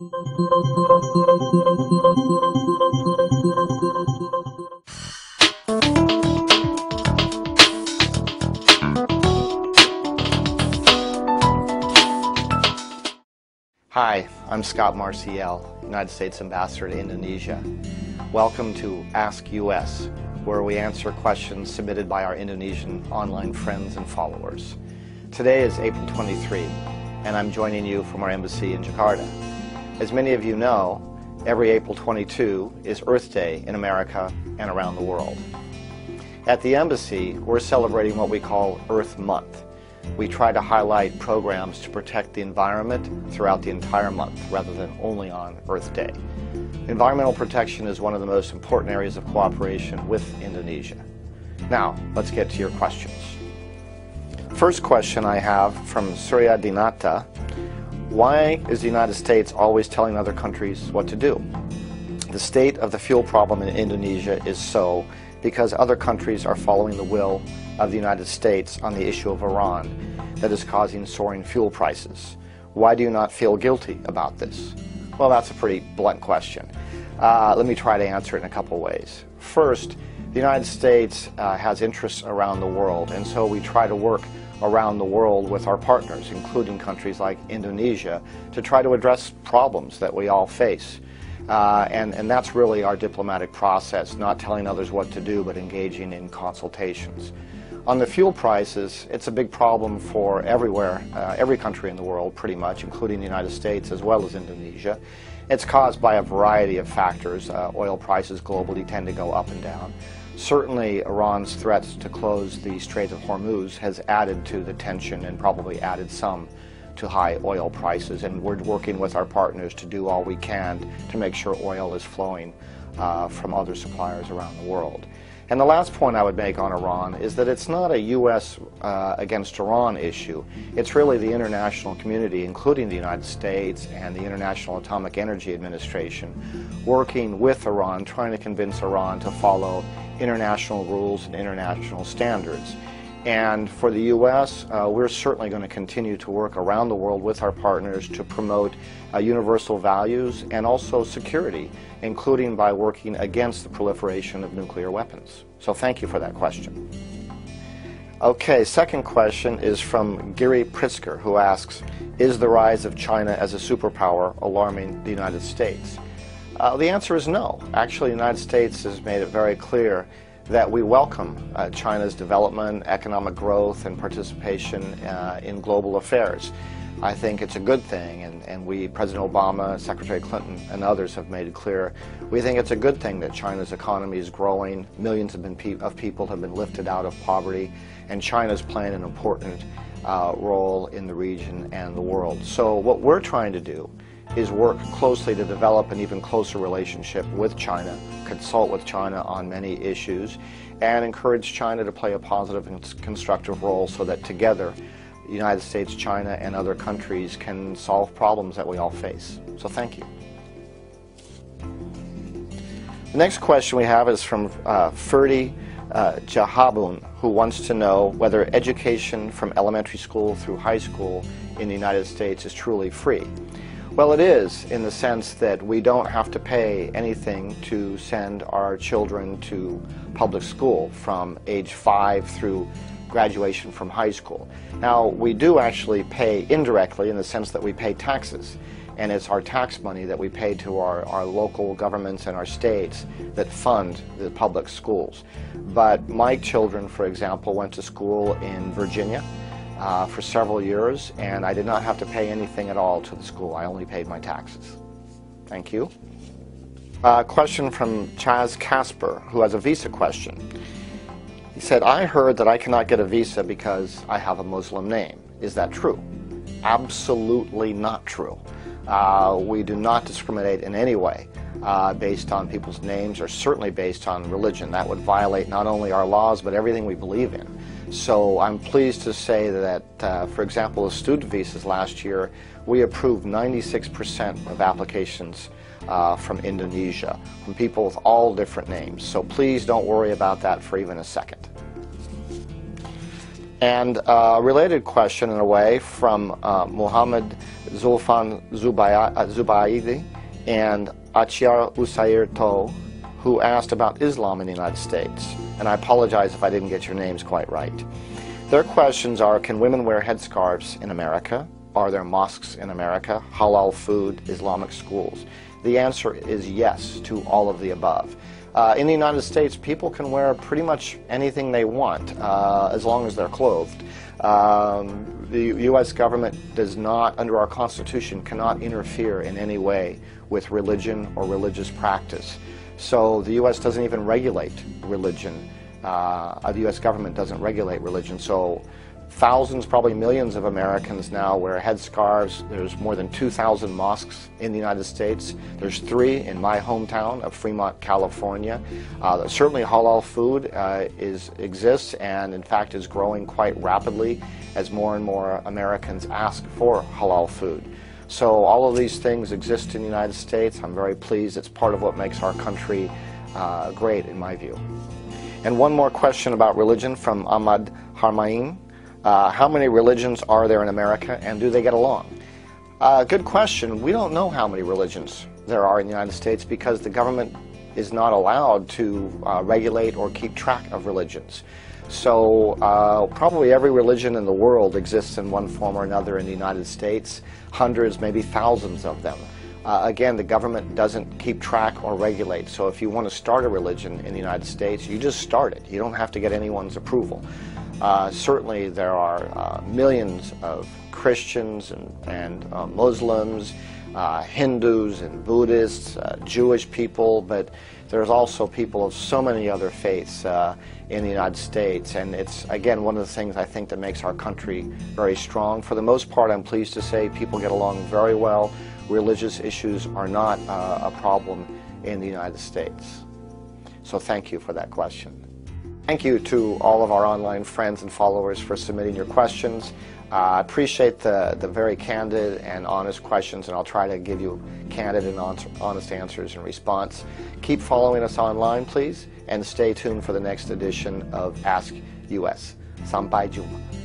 Hi, I'm Scott Marciel, United States Ambassador to Indonesia. Welcome to Ask US, where we answer questions submitted by our Indonesian online friends and followers. Today is April 23, and I'm joining you from our embassy in Jakarta. As many of you know, every April 22 is Earth Day in America and around the world. At the embassy, we're celebrating what we call Earth Month. We try to highlight programs to protect the environment throughout the entire month, rather than only on Earth Day. Environmental protection is one of the most important areas of cooperation with Indonesia. Now, let's get to your questions. First question I have from Surya Dinata. Why is the United States always telling other countries what to do? The state of the fuel problem in Indonesia is so because other countries are following the will of the United States on the issue of Iran that is causing soaring fuel prices. Why do you not feel guilty about this? Well, that's a pretty blunt question. Let me try to answer it in a couple ways. First, the United States has interests around the world, and so we try to work around the world with our partners, including countries like Indonesia, to try to address problems that we all face. And that's really our diplomatic process, not telling others what to do, but engaging in consultations. On the fuel prices, it's a big problem for everywhere, every country in the world pretty much, including the United States as well as Indonesia. It's caused by a variety of factors. Oil prices globally tend to go up and down. Certainly, Iran's threats to close the Strait of Hormuz has added to the tension and probably added some to high oil prices, and we're working with our partners to do all we can to make sure oil is flowing from other suppliers around the world. And the last point I would make on Iran is that it's not a U.S. Against Iran issue. It's really the international community, including the United States and the International Atomic Energy Administration, working with Iran, trying to convince Iran to follow international rules and international standards. And for the U.S., we're certainly going to continue to work around the world with our partners to promote universal values and also security, including by working against the proliferation of nuclear weapons. So thank you for that question. Okay, second question is from Giri Pritzker, who asks, is the rise of China as a superpower alarming the United States? The answer is no. Actually, the United States has made it very clear that we welcome China's development, economic growth, and participation in global affairs. I think it's a good thing, and we, President Obama, Secretary Clinton, and others have made it clear, we think it's a good thing that China's economy is growing, millions of people have been lifted out of poverty, and China's playing an important role in the region and the world. So what we're trying to do is work closely to develop an even closer relationship with China, consult with China on many issues, and encourage China to play a positive and constructive role so that together the United States, China, and other countries can solve problems that we all face. So thank you. The next question we have is from Ferdi Jahabun, who wants to know whether education from elementary school through high school in the United States is truly free. Well, it is, in the sense that we don't have to pay anything to send our children to public school from age 5 through graduation from high school. Now, we do actually pay indirectly in the sense that we pay taxes, and it's our tax money that we pay to our local governments and our states that fund the public schools. But my children, for example, went to school in Virginia for several years, and I did not have to pay anything at all to the school. I only paid my taxes. Thank you. Question from Chaz Casper, who has a visa question. He said, I heard that I cannot get a visa because I have a Muslim name. Is that true? Absolutely not true. We do not discriminate in any way based on people's names, or certainly based on religion. That would violate not only our laws, but everything we believe in. So I'm pleased to say that, for example, with student visas last year, we approved 96% of applications from Indonesia, from people with all different names. So please don't worry about that for even a second. And a related question, in a way, from Muhammad Zulfan Zubaidi and Achiar Usair To, who asked about Islam in the United States. And I apologize if I didn't get your names quite right. Their questions are, can women wear headscarves in America? Are there mosques in America? Halal food, Islamic schools? The answer is yes to all of the above. In the United States, people can wear pretty much anything they want, as long as they're clothed. The U.S. government does not, under our Constitution, cannot interfere in any way with religion or religious practice. So the U.S. doesn't even regulate religion. The U.S. government doesn't regulate religion. So thousands, probably millions of Americans now wear headscarves. There's more than 2,000 mosques in the United States. There's 3 in my hometown of Fremont, California. Certainly halal food exists, and in fact is growing quite rapidly as more and more Americans ask for halal food. So all of these things exist in the United States. I'm very pleased. It's part of what makes our country great, in my view. And one more question about religion from Ahmad Harmain. How many religions are there in America, and do they get along? Good question. We don't know how many religions there are in the United States because the government is not allowed to regulate or keep track of religions. So probably every religion in the world exists in one form or another in the United States, hundreds, maybe thousands of them. Again, the government doesn't keep track or regulate, so if you want to start a religion in the United States, you just start it. You don't have to get anyone's approval. Certainly there are millions of Christians and Muslims, Hindus and Buddhists, Jewish people, but there's also people of so many other faiths in the United States, and it's, again, one of the things I think that makes our country very strong. For the most part, I'm pleased to say people get along very well. Religious issues are not a problem in the United States. So thank you for that question. Thank you to all of our online friends and followers for submitting your questions. I appreciate the very candid and honest questions, and I'll try to give you candid and honest answers in response. Keep following us online, please, and stay tuned for the next edition of Ask US. Sampai jumpa.